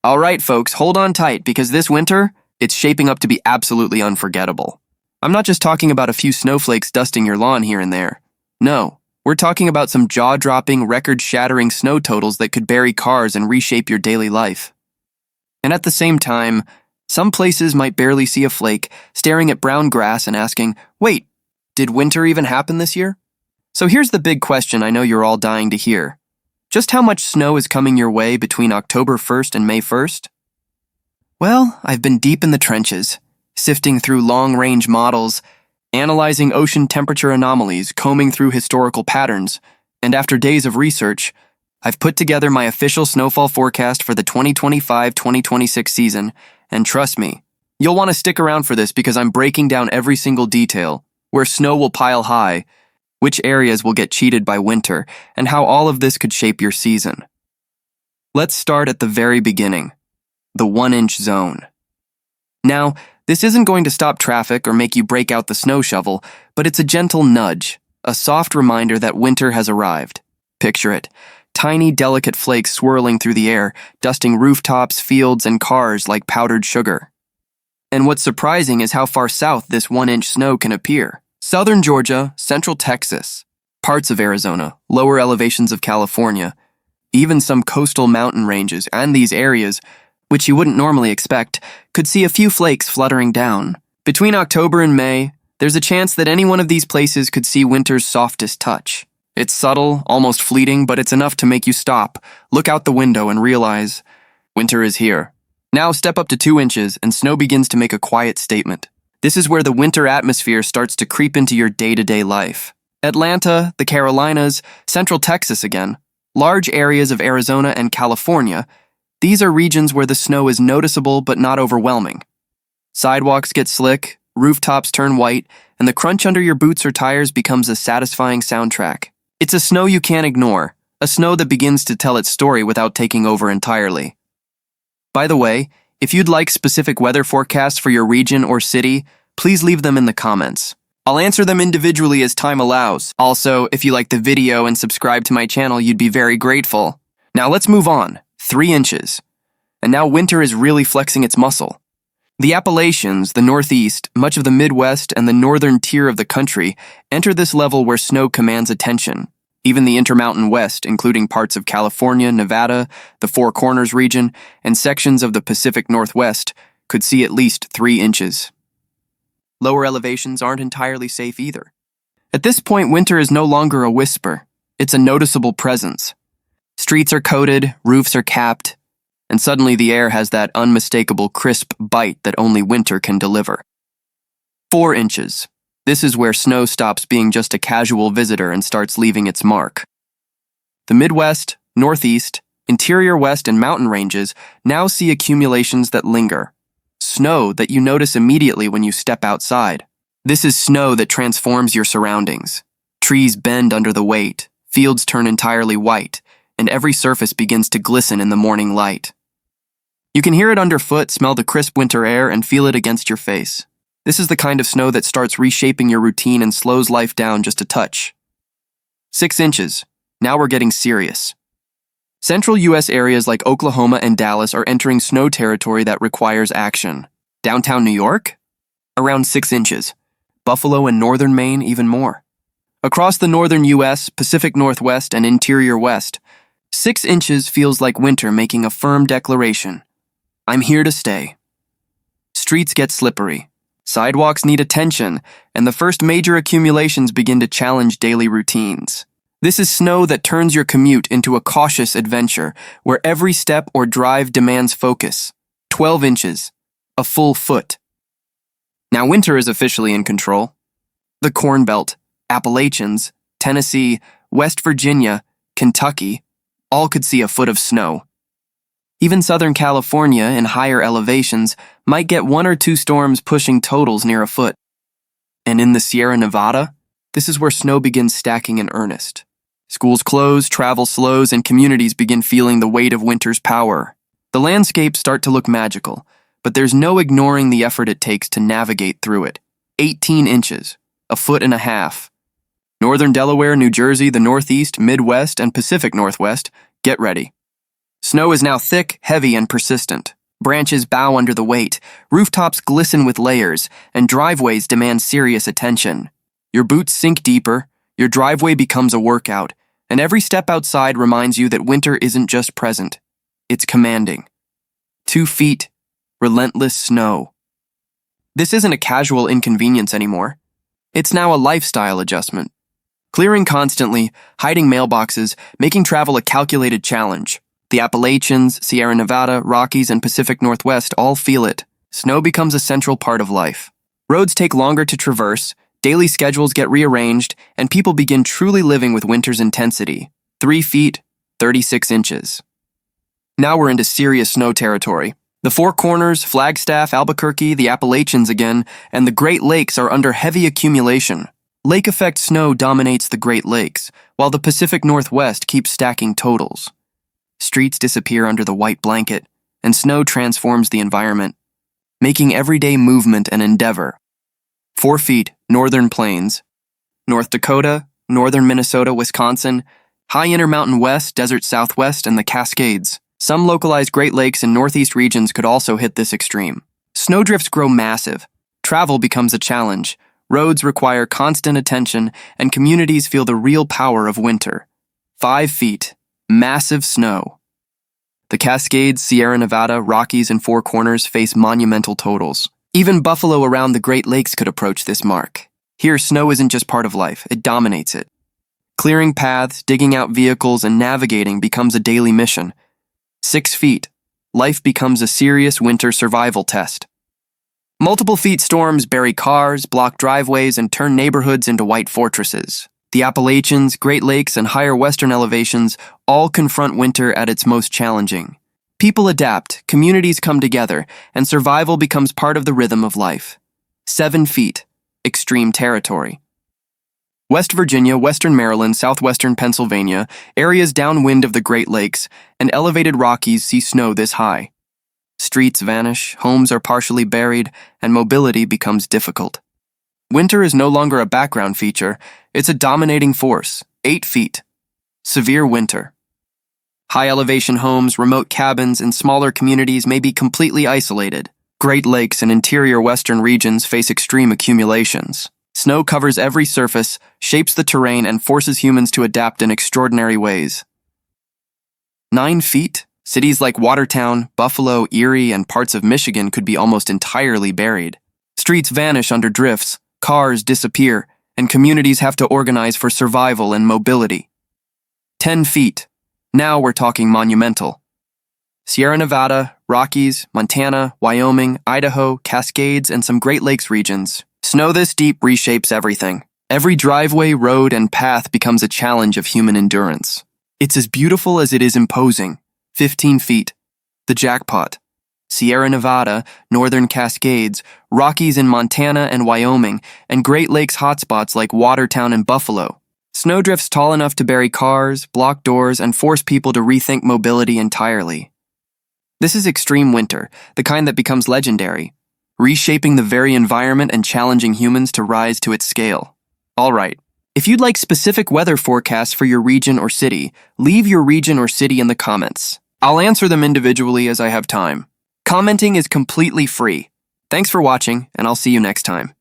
All right, folks, hold on tight because this winter, it's shaping up to be absolutely unforgettable. I'm not just talking about a few snowflakes dusting your lawn here and there. No, we're talking about some jaw-dropping, record-shattering snow totals that could bury cars and reshape your daily life. And at the same time, some places might barely see a flake, staring at brown grass and asking, wait, did winter even happen this year? So here's the big question I know you're all dying to hear. Just how much snow is coming your way between October 1st and May 1st? Well, I've been deep in the trenches, sifting through long-range models, analyzing ocean temperature anomalies, combing through historical patterns, and after days of research, I've put together my official snowfall forecast for the 2025-2026 season, and trust me, you'll want to stick around for this because I'm breaking down every single detail, where snow will pile high, which areas will get cheated by winter, and how all of this could shape your season. Let's start at the very beginning, the 1-inch zone. Now, this isn't going to stop traffic or make you break out the snow shovel, but it's a gentle nudge, a soft reminder that winter has arrived. Picture it, tiny, delicate flakes swirling through the air, dusting rooftops, fields, and cars like powdered sugar. And what's surprising is how far south this 1-inch snow can appear. Southern Georgia, central Texas, parts of Arizona, lower elevations of California, even some coastal mountain ranges, and these areas, which you wouldn't normally expect, could see a few flakes fluttering down. Between October and May, there's a chance that any one of these places could see winter's softest touch. It's subtle, almost fleeting, but it's enough to make you stop, look out the window, and realize winter is here. Now step up to 2 inches, and snow begins to make a quiet statement. This is where the winter atmosphere starts to creep into your day-to-day life. Atlanta, the Carolinas, central Texas again, large areas of Arizona and California, these are regions where the snow is noticeable but not overwhelming. Sidewalks get slick, rooftops turn white, and the crunch under your boots or tires becomes a satisfying soundtrack. It's a snow you can't ignore, a snow that begins to tell its story without taking over entirely. By the way, if you'd like specific weather forecasts for your region or city, please leave them in the comments. I'll answer them individually as time allows. Also, if you like the video and subscribe to my channel, you'd be very grateful. Now let's move on. 3 inches. And now winter is really flexing its muscle. The Appalachians, the Northeast, much of the Midwest, and the northern tier of the country enter this level where snow commands attention. Even the Intermountain West, including parts of California, Nevada, the Four Corners region, and sections of the Pacific Northwest, could see at least 3 inches. Lower elevations aren't entirely safe either. At this point, winter is no longer a whisper. It's a noticeable presence. Streets are coated, roofs are capped, and suddenly the air has that unmistakable crisp bite that only winter can deliver. 4 inches. This is where snow stops being just a casual visitor and starts leaving its mark. The Midwest, Northeast, Interior West, and mountain ranges now see accumulations that linger. Snow that you notice immediately when you step outside. This is snow that transforms your surroundings. Trees bend under the weight, fields turn entirely white, and every surface begins to glisten in the morning light. You can hear it underfoot, smell the crisp winter air, and feel it against your face. This is the kind of snow that starts reshaping your routine and slows life down just a touch. 6 inches. Now we're getting serious. Central U.S. areas like Oklahoma and Dallas are entering snow territory that requires action. Downtown New York? Around 6 inches. Buffalo and northern Maine, even more. Across the northern U.S., Pacific Northwest, and Interior West, 6 inches feels like winter making a firm declaration. I'm here to stay. Streets get slippery. Sidewalks need attention, and the first major accumulations begin to challenge daily routines. This is snow that turns your commute into a cautious adventure, where every step or drive demands focus. 12 inches. A full foot. Now winter is officially in control. The Corn Belt, Appalachians, Tennessee, West Virginia, Kentucky, all could see a foot of snow. Even Southern California in higher elevations might get 1 or 2 storms pushing totals near a foot. And in the Sierra Nevada, this is where snow begins stacking in earnest. Schools close, travel slows, and communities begin feeling the weight of winter's power. The landscapes start to look magical, but there's no ignoring the effort it takes to navigate through it. 18 inches, a foot and a half. Northern Delaware, New Jersey, the Northeast, Midwest, and Pacific Northwest, get ready. Snow is now thick, heavy, and persistent. Branches bow under the weight, rooftops glisten with layers, and driveways demand serious attention. Your boots sink deeper, your driveway becomes a workout, and every step outside reminds you that winter isn't just present, it's commanding. 2 feet, relentless snow. This isn't a casual inconvenience anymore. It's now a lifestyle adjustment. Clearing constantly, hiding mailboxes, making travel a calculated challenge. The Appalachians, Sierra Nevada, Rockies, and Pacific Northwest all feel it. Snow becomes a central part of life. Roads take longer to traverse, daily schedules get rearranged, and people begin truly living with winter's intensity. 3 feet, 36 inches. Now we're into serious snow territory. The Four Corners, Flagstaff, Albuquerque, the Appalachians again, and the Great Lakes are under heavy accumulation. Lake effect snow dominates the Great Lakes, while the Pacific Northwest keeps stacking totals. Streets disappear under the white blanket, and snow transforms the environment, making everyday movement an endeavor. 4 feet, northern plains. North Dakota, northern Minnesota, Wisconsin, high Intermountain West, desert Southwest, and the Cascades. Some localized Great Lakes and Northeast regions could also hit this extreme. Snowdrifts grow massive. Travel becomes a challenge. Roads require constant attention, and communities feel the real power of winter. 5 feet. Massive snow. The Cascades, Sierra Nevada, Rockies, and Four Corners face monumental totals. Even Buffalo around the Great Lakes could approach this mark. Here, snow isn't just part of life, it dominates it. Clearing paths, digging out vehicles, and navigating becomes a daily mission. 6 feet. Life becomes a serious winter survival test. Multiple feet storms bury cars, block driveways, and turn neighborhoods into white fortresses. The Appalachians, Great Lakes, and higher western elevations all confront winter at its most challenging. People adapt, communities come together, and survival becomes part of the rhythm of life. 7 feet. Extreme territory. West Virginia, western Maryland, southwestern Pennsylvania, areas downwind of the Great Lakes, and elevated Rockies see snow this high. Streets vanish, homes are partially buried, and mobility becomes difficult. Winter is no longer a background feature, it's a dominating force. 8 feet. Severe winter. High elevation homes, remote cabins, and smaller communities may be completely isolated. Great Lakes and interior western regions face extreme accumulations. Snow covers every surface, shapes the terrain, and forces humans to adapt in extraordinary ways. 9 feet. Cities like Watertown, Buffalo, Erie, and parts of Michigan could be almost entirely buried. Streets vanish under drifts, cars disappear, and communities have to organize for survival and mobility. 10 feet. Now we're talking monumental. Sierra Nevada, Rockies, Montana, Wyoming, Idaho, Cascades, and some Great Lakes regions. Snow this deep reshapes everything. Every driveway, road, and path becomes a challenge of human endurance. It's as beautiful as it is imposing. 15 feet. The jackpot. Sierra Nevada, northern Cascades, Rockies in Montana and Wyoming, and Great Lakes hotspots like Watertown and Buffalo. Snowdrifts tall enough to bury cars, block doors, and force people to rethink mobility entirely. This is extreme winter, the kind that becomes legendary, reshaping the very environment and challenging humans to rise to its scale. All right, if you'd like specific weather forecasts for your region or city, leave your region or city in the comments. I'll answer them individually as I have time. Commenting is completely free. Thanks for watching, and I'll see you next time.